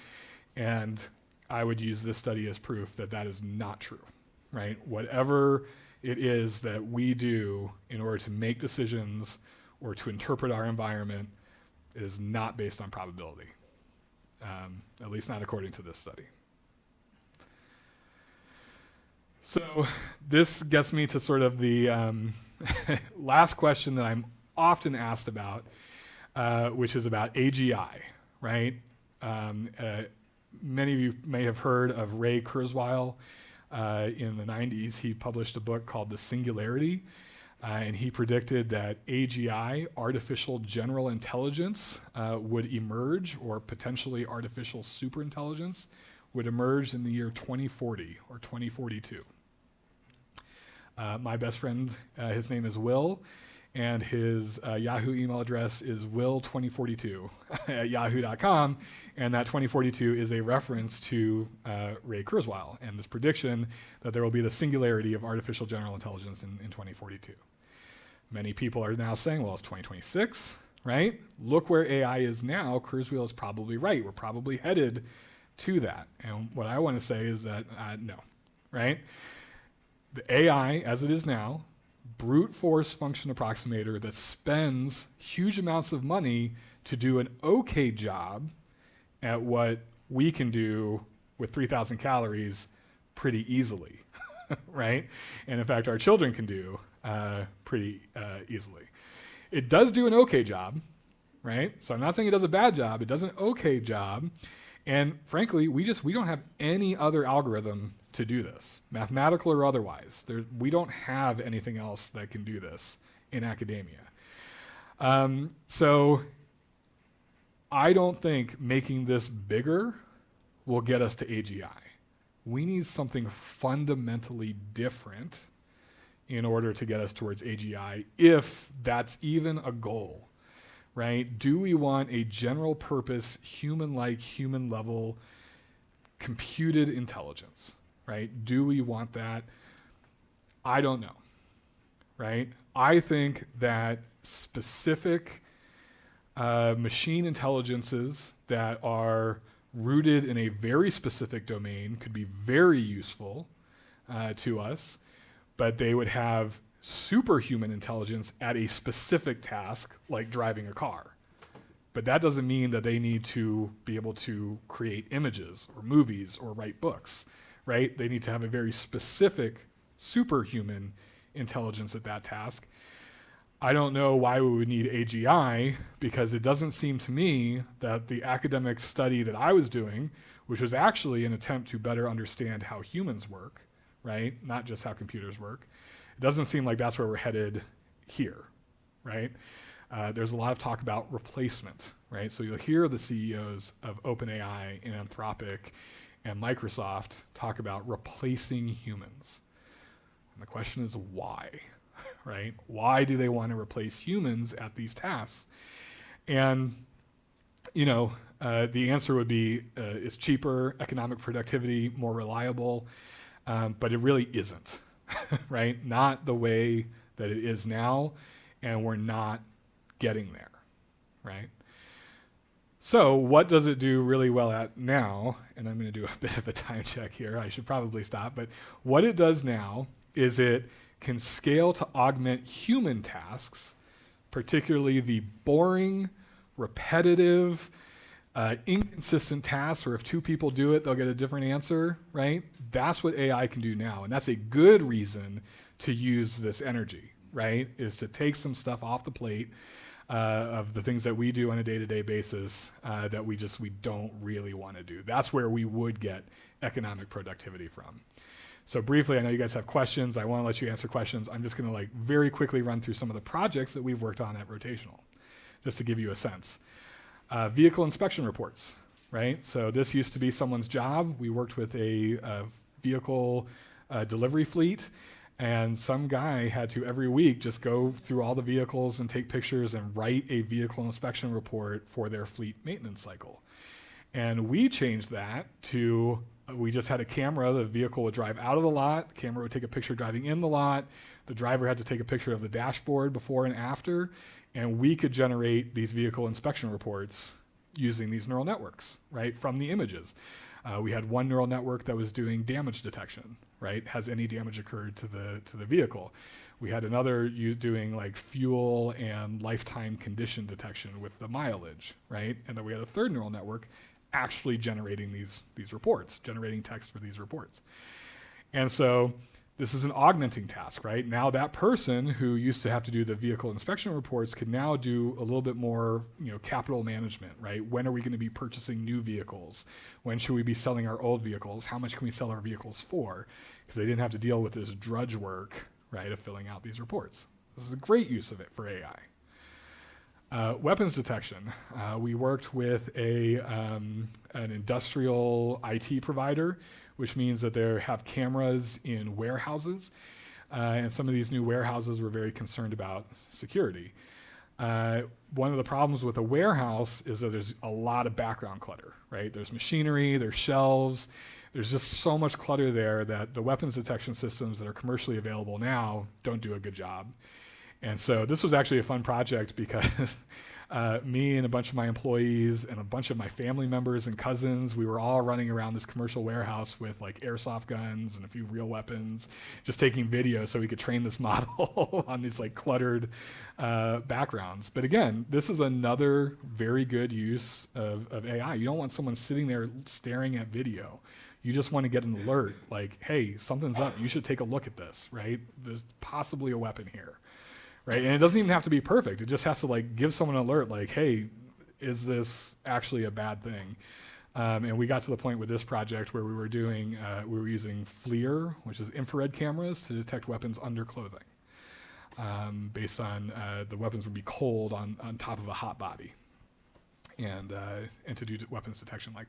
and I would use this study as proof that that is not true, right? Whatever it is that we do in order to make decisions or to interpret our environment is not based on probability, at least not according to this study. So this gets me to sort of the last question that I'm often asked about, which is about AGI, right? Many of you may have heard of Ray Kurzweil. In the 90s, he published a book called The Singularity, and he predicted that AGI, artificial general intelligence, would emerge, or potentially artificial superintelligence would emerge in the year 2040 or 2042. My best friend, his name is Will, and his Yahoo email address is will2042 at yahoo.com, and that 2042 is a reference to Ray Kurzweil and this prediction that there will be the singularity of artificial general intelligence in 2042. Many people are now saying, well, it's 2026, right? Look where AI is now. Kurzweil is probably right. We're probably headed to that. And what I want to say is that no, right? The AI, as it is now, brute force function approximator that spends huge amounts of money to do an okay job at what we can do with 3,000 calories pretty easily, right? And in fact, our children can do pretty easily. It does do an okay job, right? So I'm not saying it does a bad job. It does an okay job. And frankly, we don't have any other algorithm to do this, mathematical or otherwise. We don't have anything else that can do this in academia. So I don't think making this bigger will get us to AGI. We need something fundamentally different in order to get us towards AGI, if that's even a goal, right? Do we want a general purpose, human-like, human-level computed intelligence, right? Do we want that? I don't know, right? I think that specific machine intelligences that are rooted in a very specific domain could be very useful to us, but they would have superhuman intelligence at a specific task, like driving a car. But that doesn't mean that they need to be able to create images or movies or write books, right? They need to have a very specific superhuman intelligence at that task. I don't know why we would need AGI, because it doesn't seem to me that the academic study that I was doing, which was actually an attempt to better understand how humans work, right? Not just how computers work. It doesn't seem like that's where we're headed here, right? There's a lot of talk about replacement, right? So you'll hear the CEOs of OpenAI and Anthropic and Microsoft talk about replacing humans. And the question is why, right? Why do they want to replace humans at these tasks? And, the answer would be it's cheaper, economic productivity, more reliable, but it really isn't, right? Not the way that it is now, and we're not getting there, right? So what does it do really well at now? And I'm going to do a bit of a time check here. I should probably stop. But what it does now is it can scale to augment human tasks, particularly the boring, repetitive, inconsistent tasks where if two people do it, they'll get a different answer, right? That's what AI can do now. And that's a good reason to use this energy, right? Is to take some stuff off the plate of the things that we do on a day-to-day basis that we don't really want to do. That's where we would get economic productivity from. So briefly, I know you guys have questions. I want to let you answer questions. I'm just going to like very quickly run through some of the projects that we've worked on at Rotational, just to give you a sense. Vehicle inspection reports, right? So this used to be someone's job. We worked with a vehicle delivery fleet, and some guy had to every week just go through all the vehicles and take pictures and write a vehicle inspection report for their fleet maintenance cycle. And we changed that to, we just had a camera. The vehicle would drive out of the lot. The camera would take a picture driving in the lot. The driver had to take a picture of the dashboard before and after. And we could generate these vehicle inspection reports using these neural networks, right, from the images. We had one neural network that was doing damage detection, right? Has any damage occurred to the vehicle? We had another doing like fuel and lifetime condition detection with the mileage, right? And then we had a third neural network actually generating these reports, generating text for these reports. And so this is an augmenting task, right? Now that person who used to have to do the vehicle inspection reports can now do a little bit more, capital management, right? When are we going to be purchasing new vehicles? When should we be selling our old vehicles? How much can we sell our vehicles for? Because they didn't have to deal with this drudge work, right, of filling out these reports. This is a great use of it for AI. Weapons detection. We worked with an industrial IT provider, which means that they have cameras in warehouses. And some of these new warehouses were very concerned about security. One of the problems with a warehouse is that there's a lot of background clutter, right? There's machinery, there's shelves, there's just so much clutter there that the weapons detection systems that are commercially available now don't do a good job. And so this was actually a fun project because me and a bunch of my employees and a bunch of my family members and cousins, we were all running around this commercial warehouse with like airsoft guns and a few real weapons, just taking video so we could train this model on these like cluttered backgrounds. But again, this is another very good use of AI. You don't want someone sitting there staring at video. You just want to get an alert like, hey, something's up. You should take a look at this, right? There's possibly a weapon here. Right? And it doesn't even have to be perfect. It just has to like give someone an alert like, hey, is this actually a bad thing? And we got to the point with this project where we were using FLIR, which is infrared cameras to detect weapons under clothing. Based on the weapons would be cold on top of a hot body. And to do weapons detection like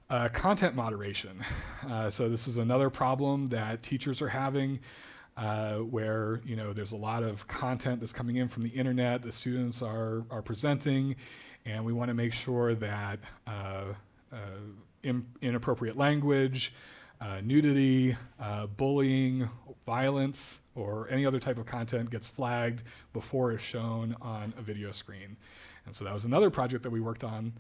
that. Content moderation. So this is another problem that teachers are having. Where there's a lot of content that's coming in from the internet, the students are presenting, and we want to make sure that inappropriate language, nudity, bullying, violence, or any other type of content gets flagged before it's shown on a video screen. And so that was another project that we worked on.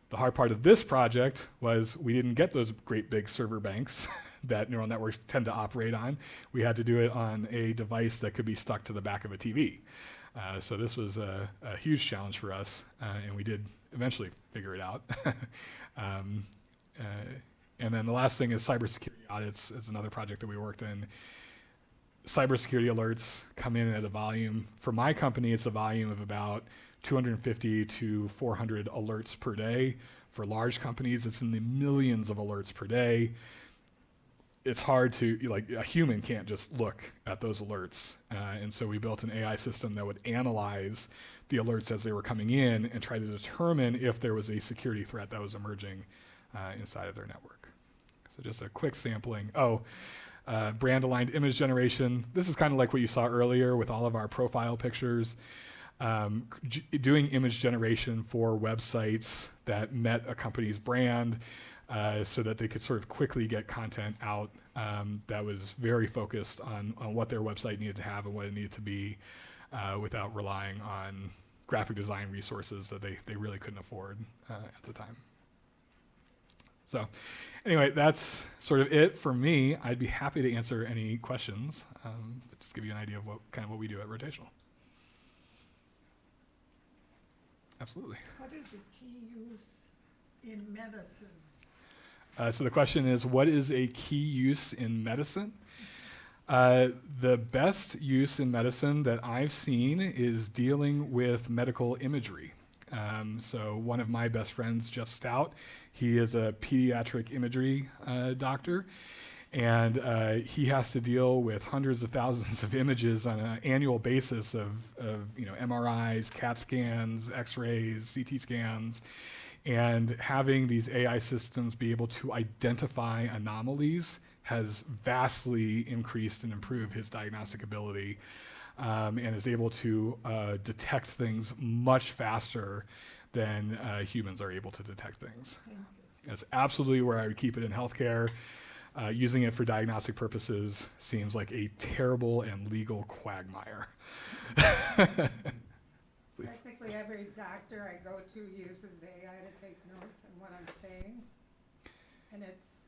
The hard part of this project was we didn't get those great big server banks that neural networks tend to operate on. We had to do it on a device that could be stuck to the back of a TV. So this was a huge challenge for us, and we did eventually figure it out. And then the last thing is cybersecurity audits is another project that we worked in. Cybersecurity alerts come in at a volume. For my company, it's a volume of about 250 to 400 alerts per day. For large companies, it's in the millions of alerts per day. It's hard to, like, a human can't just look at those alerts. And so we built an AI system that would analyze the alerts as they were coming in and try to determine if there was a security threat that was emerging inside of their network. So just a quick sampling. Brand aligned image generation. This is kind of like what you saw earlier with all of our profile pictures. Doing image generation for websites that met a company's brand so that they could sort of quickly get content out that was very focused on what their website needed to have and what it needed to be without relying on graphic design resources that they really couldn't afford at the time. So anyway, that's sort of it for me. I'd be happy to answer any questions, but just give you an idea of what we do at Rotational. Absolutely. What is a key use in medicine? So the question is, what is a key use in medicine? The best use in medicine that I've seen is dealing with medical imagery. So one of my best friends, Jeff Stout, he is a pediatric imagery doctor, and he has to deal with hundreds of thousands of images on an annual basis of MRIs, CAT scans, X-rays, CT scans, and having these AI systems be able to identify anomalies has vastly increased and improved his diagnostic ability, and is able to detect things much faster than humans are able to detect things. That's absolutely where I would keep it in healthcare. Using it for diagnostic purposes seems like a terrible and legal quagmire. Practically every doctor I go to uses AI to take notes on what I'm saying. And it's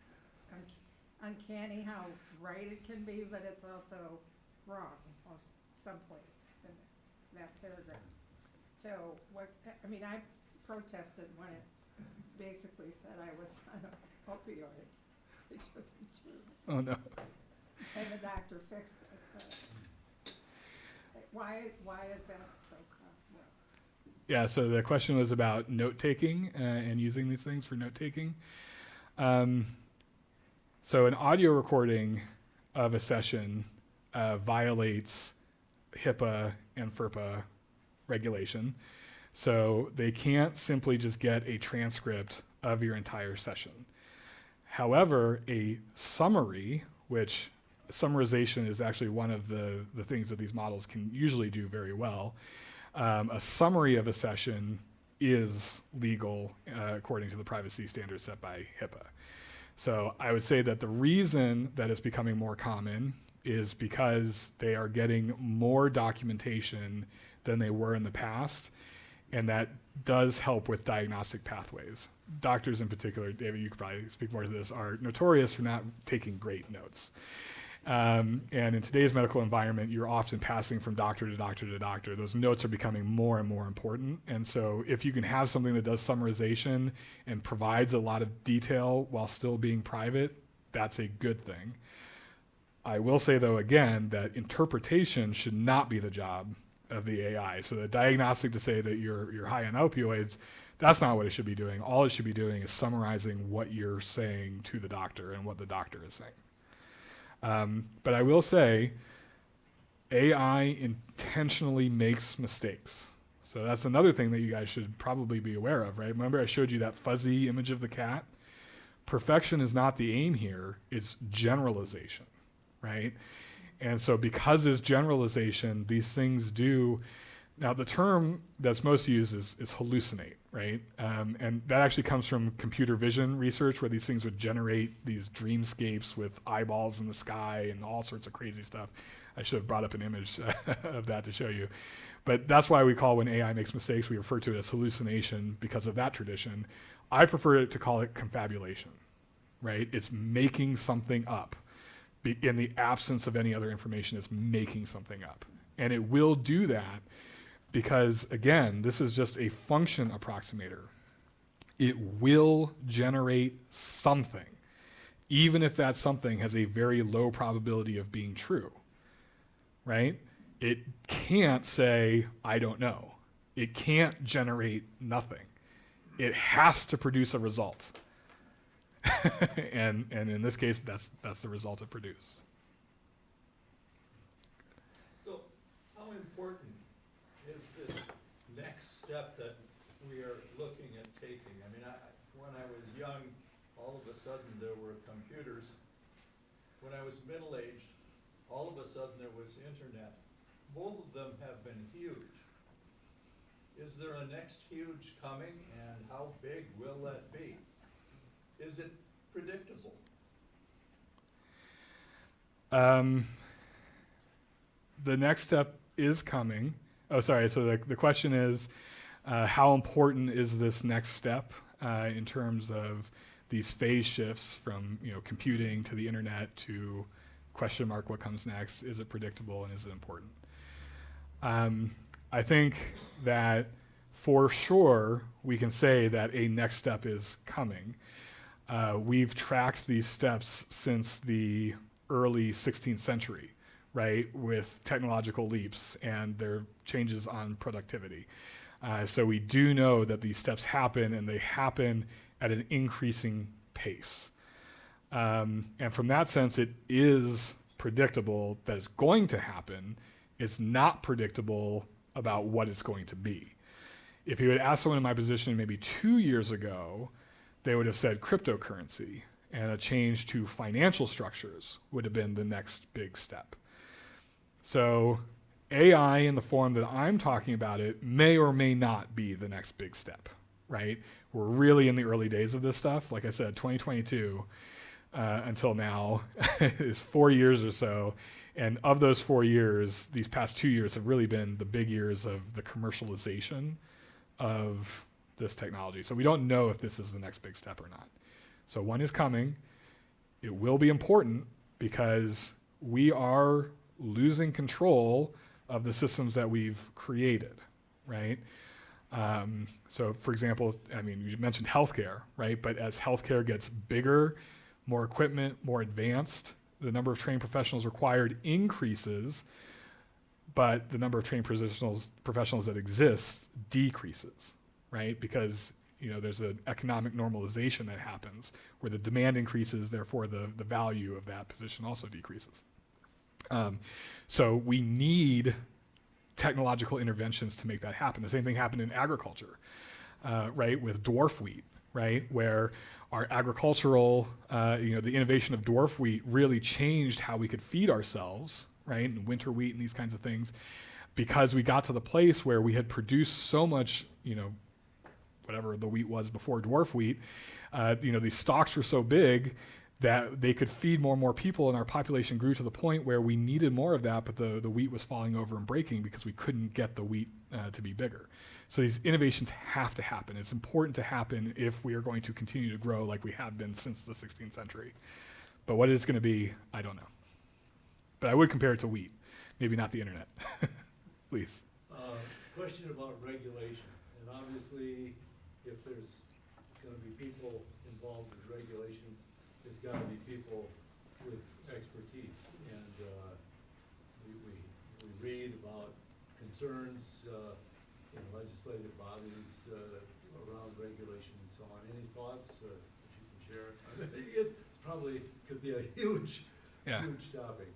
uncanny how right it can be, but it's also wrong someplace in that paragraph. So I protested when it basically said I was on opioids, which wasn't true. Oh no. And the doctor fixed it. But why is that so common? Yeah, so the question was about note-taking and using these things for note-taking. So an audio recording of a session violates HIPAA and FERPA regulation. So they can't simply just get a transcript of your entire session. However, a summary, which summarization is actually one of the things that these models can usually do very well, a summary of a session is legal according to the privacy standards set by HIPAA. So I would say that the reason that it's becoming more common is because they are getting more documentation than they were in the past, and that does help with diagnostic pathways. Doctors in particular, David, you could probably speak more to this, are notorious for not taking great notes. And in today's medical environment, you're often passing from doctor to doctor to doctor. Those notes are becoming more and more important. And so if you can have something that does summarization and provides a lot of detail while still being private, that's a good thing. I will say, though, again, that interpretation should not be the job of the AI. So the diagnostic to say that you're high on opioids, that's not what it should be doing. All it should be doing is summarizing what you're saying to the doctor and what the doctor is saying. But I will say, AI intentionally makes mistakes. So that's another thing that you guys should probably be aware of, right? Remember I showed you that fuzzy image of the cat? Perfection is not the aim here, it's generalization, right? And so because it's generalization, these things do, now the term that's most used is hallucinate, right? And that actually comes from computer vision research, where these things would generate these dreamscapes with eyeballs in the sky and all sorts of crazy stuff. I should have brought up an image of that to show you. But that's why we call, when AI makes mistakes, we refer to it as hallucination because of that tradition. I prefer to call it confabulation, right? It's making something up. In the absence of any other information, it's making something up. And it will do that because, again, this is just a function approximator. It will generate something, even if that something has a very low probability of being true, right? It can't say, I don't know. It can't generate nothing. It has to produce a result. and in this case, that's the result it produced. So how important is this next step that we are looking at taking? I mean, when I was young, all of a sudden there were computers. When I was middle-aged, all of a sudden there was internet. Both of them have been huge. Is there a next huge coming, and how big will that be? Is it predictable? The next step is coming. Oh, sorry. So the question is, how important is this next step in terms of these phase shifts from computing to the internet to question mark what comes next? Is it predictable and is it important? I think that for sure we can say that a next step is coming. We've tracked these steps since the early 16th century, right, with technological leaps and their changes on productivity. So we do know that these steps happen, and they happen at an increasing pace. And from that sense, it is predictable that it's going to happen. It's not predictable about what it's going to be. If you had asked someone in my position maybe 2 years ago, they would have said cryptocurrency, and a change to financial structures would have been the next big step. So AI in the form that I'm talking about it may or may not be the next big step, right? We're really in the early days of this stuff. Like I said, 2022 until now is 4 years or so. And of those 4 years, these past 2 years have really been the big years of the commercialization of this technology. So we don't know if this is the next big step or not. So one is coming. It will be important because we are losing control of the systems that we've created, right? So for example, I mean, you mentioned healthcare, right? But as healthcare gets bigger, more equipment, more advanced, the number of trained professionals required increases, but the number of trained professionals that exist decreases, right? Because there's an economic normalization that happens where the demand increases, therefore the value of that position also decreases. So we need technological interventions to make that happen. The same thing happened in agriculture, right, with dwarf wheat, right, where our agricultural, the innovation of dwarf wheat really changed how we could feed ourselves, right, and winter wheat and these kinds of things, because we got to the place where we had produced so much, whatever the wheat was before dwarf wheat, these stalks were so big that they could feed more and more people, and our population grew to the point where we needed more of that, but the wheat was falling over and breaking because we couldn't get the wheat to be bigger. So these innovations have to happen. It's important to happen if we are going to continue to grow like we have been since the 16th century. But what it's going to be, I don't know. But I would compare it to wheat, maybe not the internet. Please. Question about regulation. And obviously, if there's going to be people involved with regulation, there's got to be people with expertise. And we read about concerns in legislative bodies around regulation and so on. Any thoughts that you can share? It probably could be a huge topic.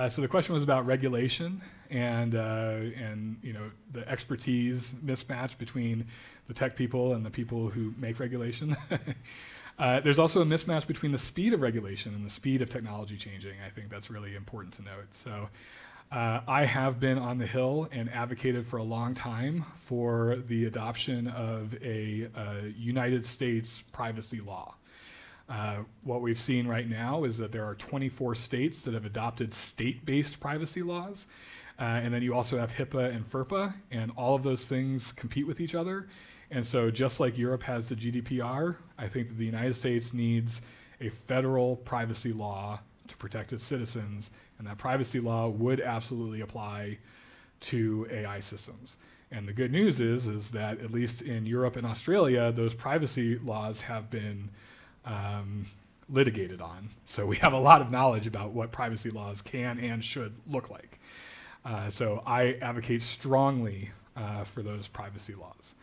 So the question was about regulation and the expertise mismatch between the tech people and the people who make regulation. There's also a mismatch between the speed of regulation and the speed of technology changing. I think that's really important to note. So I have been on the Hill and advocated for a long time for the adoption of a United States privacy law. What we've seen right now is that there are 24 states that have adopted state-based privacy laws. And then you also have HIPAA and FERPA, and all of those things compete with each other. And so just like Europe has the GDPR, I think that the United States needs a federal privacy law to protect its citizens, and that privacy law would absolutely apply to AI systems. And the good news is that at least in Europe and Australia, those privacy laws have been litigated on. So we have a lot of knowledge about what privacy laws can and should look like. So I advocate strongly for those privacy laws.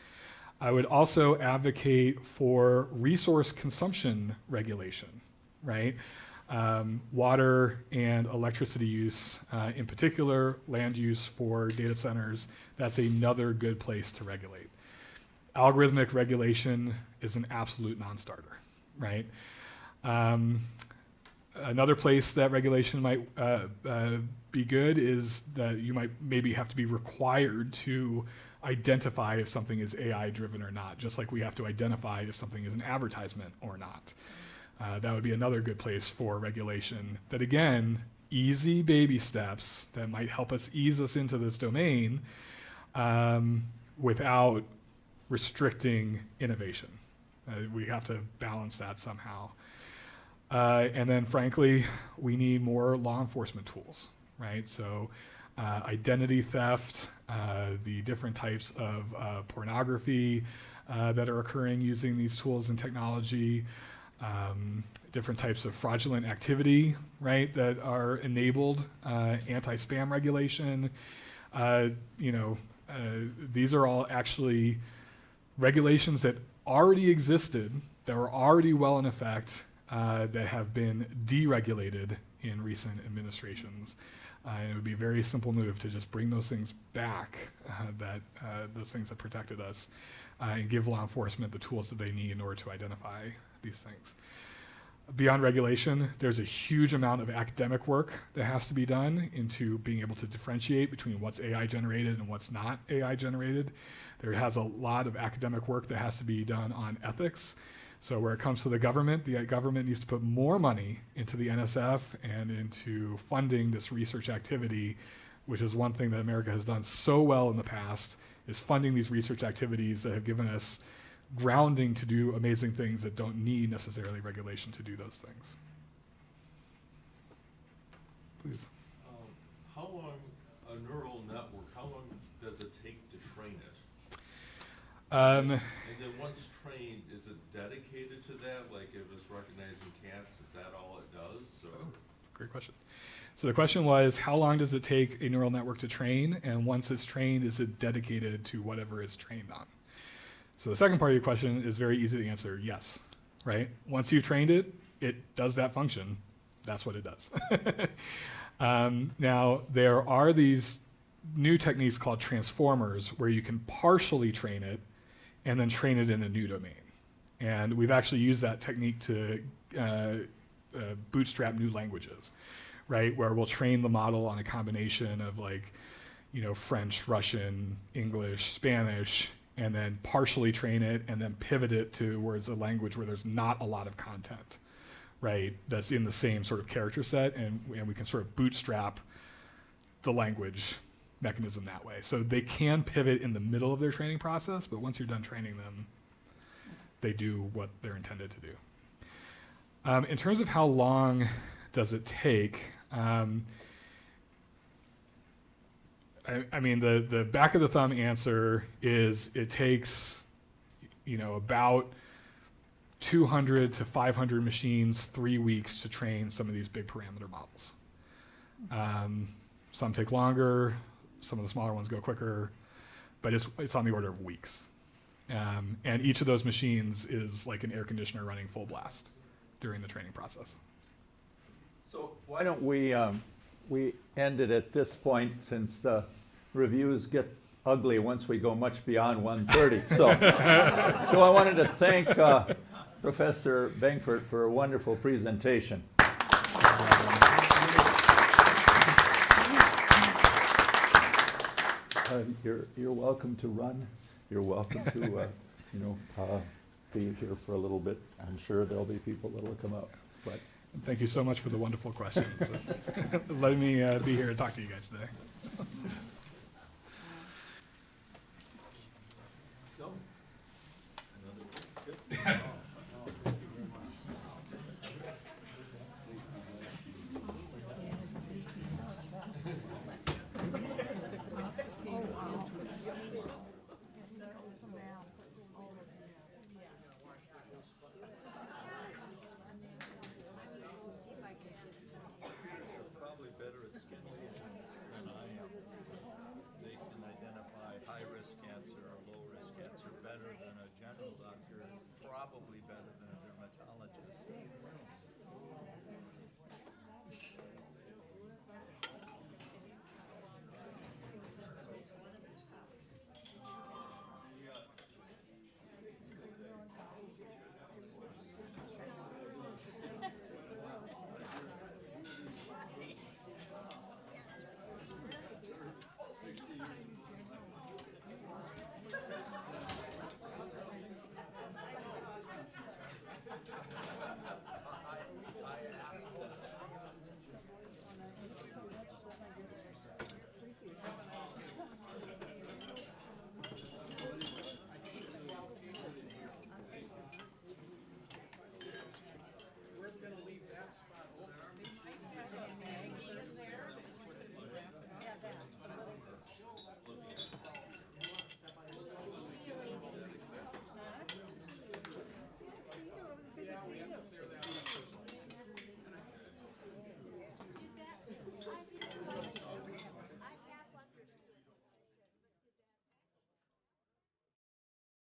I would also advocate for resource consumption regulation, right? Water and electricity use, in particular, land use for data centers, that's another good place to regulate. Algorithmic regulation is an absolute non-starter, right? Another place that regulation might be good is that you might maybe have to be required to identify if something is AI driven or not, just like we have to identify if something is an advertisement or not. That would be another good place for regulation that, again, easy baby steps that might help us ease us into this domain without restricting innovation. We have to balance that somehow. And then frankly, we need more law enforcement tools, right? So identity theft, the different types of pornography that are occurring using these tools and technology, different types of fraudulent activity, right, that are enabled, anti-spam regulation. These are all actually regulations that already existed, that were already well in effect, that have been deregulated in recent administrations. And it would be a very simple move to just bring those things back, those things that protected us, and give law enforcement the tools that they need in order to identify these things. Beyond regulation, there's a huge amount of academic work that has to be done into being able to differentiate between what's AI generated and what's not AI generated. There has a lot of academic work that has to be done on ethics. So where it comes to the government needs to put more money into the NSF and into funding this research activity, which is one thing that America has done so well in the past, is funding these research activities that have given us grounding to do amazing things that don't need necessarily regulation to do those things. Please. How long, a neural network, how long does it take to train it? And then once trained, is it dedicated to that? Like if it's recognizing cats, is that all it does? Or? Great question. So the question was, how long does it take a neural network to train? And once it's trained, is it dedicated to whatever it's trained on? So the second part of your question is very easy to answer, yes, right? Once you've trained it, it does that function. That's what it does. Now, there are these new techniques called transformers where you can partially train it and then train it in a new domain. And we've actually used that technique to bootstrap new languages, right? Where we'll train the model on a combination of French, Russian, English, Spanish, and then partially train it and then pivot it towards a language where there's not a lot of content, right? That's in the same sort of character set, and we can sort of bootstrap the language mechanism that way. So they can pivot in the middle of their training process, but once you're done training them, they do what they're intended to do. In terms of how long does it take, I mean, the back of the thumb answer is it takes, about 200 to 500 machines, 3 weeks to train some of these big parameter models. Some take longer, some of the smaller ones go quicker, but it's on the order of weeks. And each of those machines is like an air conditioner running full blast during the training process. So why don't we end it at this point, since the reviews get ugly once we go much beyond 1:30. So I wanted to thank Professor Bengfort for a wonderful presentation. You're welcome to run. You're welcome to be here for a little bit. I'm sure there'll be people that'll come up. But thank you so much for the wonderful questions. Letting me be here to talk to you guys today.